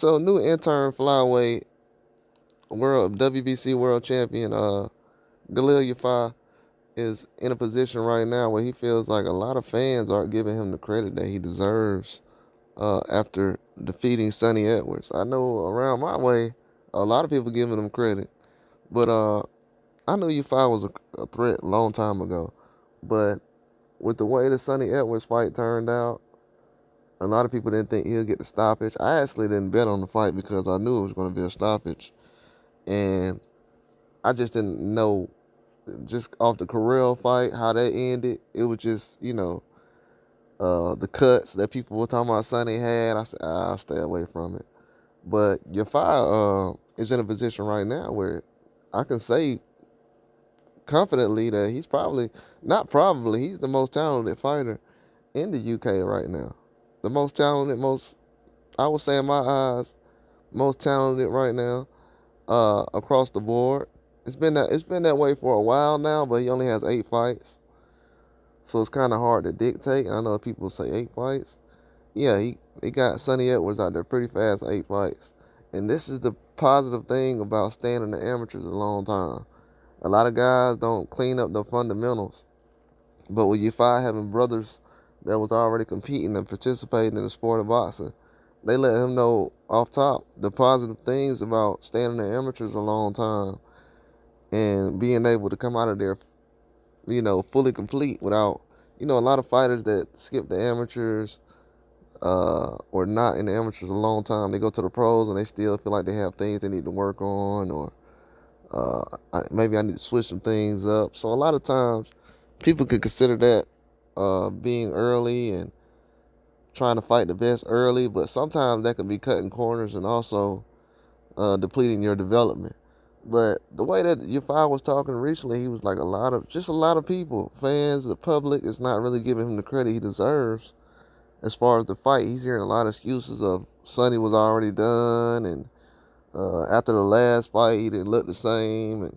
So new interim flyweight world WBC world champion Galil Yafai is in a position right now where he feels like a lot of fans aren't giving him the credit that he deserves after defeating Sonny Edwards. I know around my way, a lot of people giving him credit, but I knew Yafai was a threat a long time ago. But with the way the Sonny Edwards fight turned out, a lot of people didn't think he'll get the stoppage. I actually didn't bet on the fight because I knew it was going to be a stoppage, and I just didn't know just off the Carell fight how that ended. It was just the cuts that people were talking about Sonny had. I said I'll stay away from it. But Yafai is in a position right now where I can say confidently that he's probably not probably he's the most talented fighter in the UK right now. The most talented, most I would say in my eyes, most talented right now across the board. It's been that way for a while now, but he only has 8 fights, so it's kind of hard to dictate. I know people say 8 fights. Yeah, he got Sonny Edwards out there pretty fast, 8 fights, and this is the positive thing about staying in the amateurs a long time. A lot of guys don't clean up the fundamentals, but with you five having brothers that was already competing and participating in the sport of boxing, they let him know off top the positive things about staying in the amateurs a long time and being able to come out of there, fully complete without, a lot of fighters that skip the amateurs or not in the amateurs a long time, they go to the pros and they still feel like they have things they need to work on, or maybe I need to switch some things up. So a lot of times, people could consider that being early and trying to fight the best early, but sometimes that can be cutting corners and also depleting your development. But the way that Yafai was talking recently, he was like a lot of people, fans, the public is not really giving him the credit he deserves. As far as the fight, he's hearing a lot of excuses of Sonny was already done, and after the last fight, he didn't look the same, and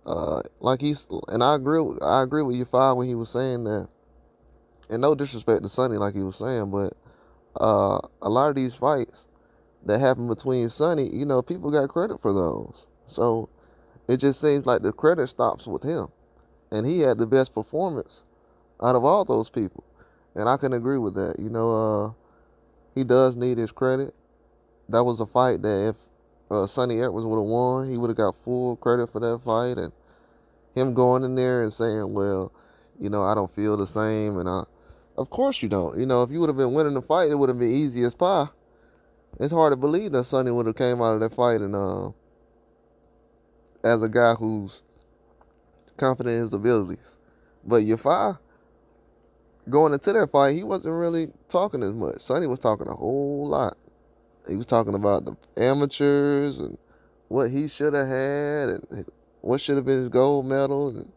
I agree with Yafai when he was saying that, and no disrespect to Sonny, like he was saying, but a lot of these fights that happened between Sonny, people got credit for those. So it just seems like the credit stops with him, and he had the best performance out of all those people, and I can agree with that. He does need his credit. That was a fight that if Sonny Edwards would have won, he would have got full credit for that fight, and him going in there and saying, well, I don't feel the same, and of course you don't. If you would have been winning the fight, it would have been easy as pie. It's hard to believe that Sonny would have came out of that fight and as a guy who's confident in his abilities. But Yafai, going into that fight, he wasn't really talking as much. Sonny was talking a whole lot. He was talking about the amateurs and what he should have had and what should have been his gold medal and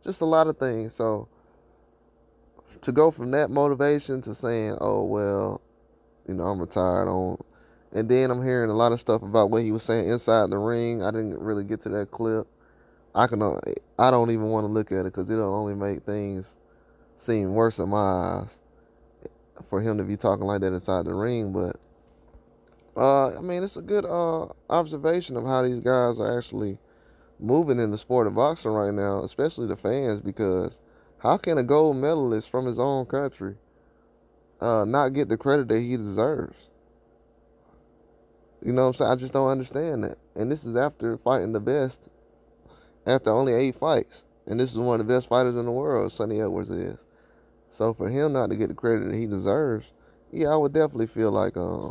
just a lot of things. So to go from that motivation to saying, oh, well, I'm retired on. And then I'm hearing a lot of stuff about what he was saying inside the ring. I didn't really get to that clip. I don't even want to look at it because it'll only make things seem worse in my eyes for him to be talking like that inside the ring. But it's a good observation of how these guys are actually moving in the sport of boxing right now, especially the fans, because how can a gold medalist from his own country not get the credit that he deserves? You know what I'm saying? I just don't understand that. And this is after fighting the best after only 8 fights. And this is one of the best fighters in the world, Sonny Edwards is. So for him not to get the credit that he deserves, yeah, I would definitely feel like, I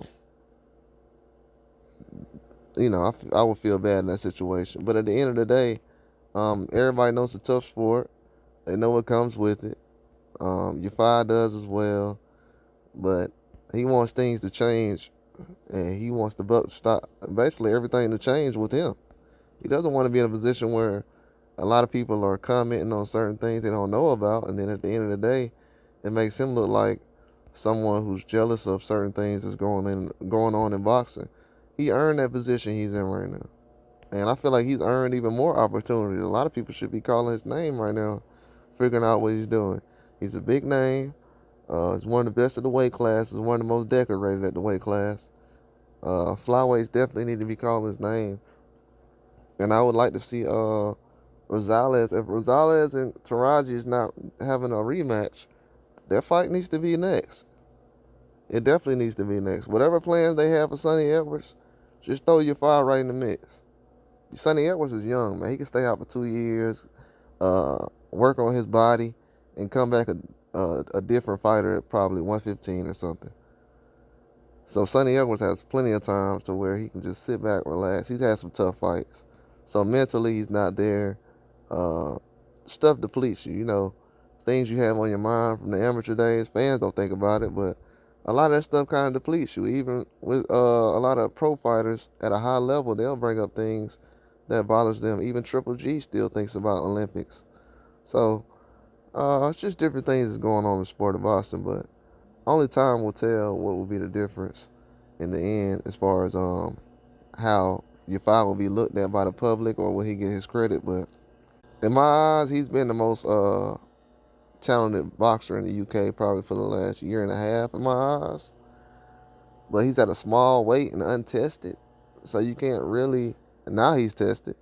would feel bad in that situation. But at the end of the day, everybody knows it's a tough sport. They know what comes with it. Yafai does as well. But he wants things to change, and he wants the buck to stop. Basically, everything to change with him. He doesn't want to be in a position where a lot of people are commenting on certain things they don't know about, and then at the end of the day, it makes him look like someone who's jealous of certain things that's going on in boxing. He earned that position he's in right now, and I feel like he's earned even more opportunities. A lot of people should be calling his name right now, figuring out what he's doing. He's a big name. He's one of the best of the weight class. He's one of the most decorated at the weight class. Flyweights definitely need to be calling his name. And I would like to see Rosales. If Rosales and Taraji is not having a rematch, their fight needs to be next. It definitely needs to be next. Whatever plans they have for Sonny Edwards, just throw Yafai right in the mix. Sonny Edwards is young, man. He can stay out for 2 years, work on his body, and come back a different fighter at probably 115 or something. So Sonny Edwards has plenty of times to where he can just sit back, relax. He's had some tough fights. So mentally he's not there. Uh, Stuff depletes you, things you have on your mind from the amateur days. Fans don't think about it, but a lot of that stuff kind of depletes you. Even with a lot of pro fighters at a high level, they'll bring up things that bothers them. Even Triple G still thinks about Olympics. So it's just different things that's going on in the sport of boxing, but only time will tell what will be the difference in the end as far as how Yafai will be looked at by the public or will he get his credit. But in my eyes, he's been the most talented boxer in the UK probably for the last year and a half in my eyes. But he's at a small weight and untested, so you can't really. Now he's tested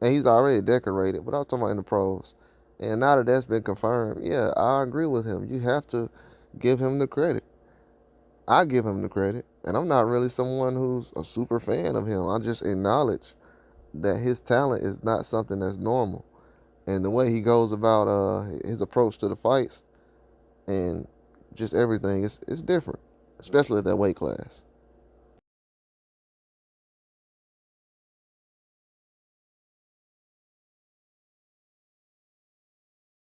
and he's already decorated. But I'm talking about in the pros. And now that that's been confirmed, yeah, I agree with him. You have to give him the credit. I give him the credit, and I'm not really someone who's a super fan of him. I just acknowledge that his talent is not something that's normal, and the way he goes about his approach to the fights and just everything is different, especially at that weight class.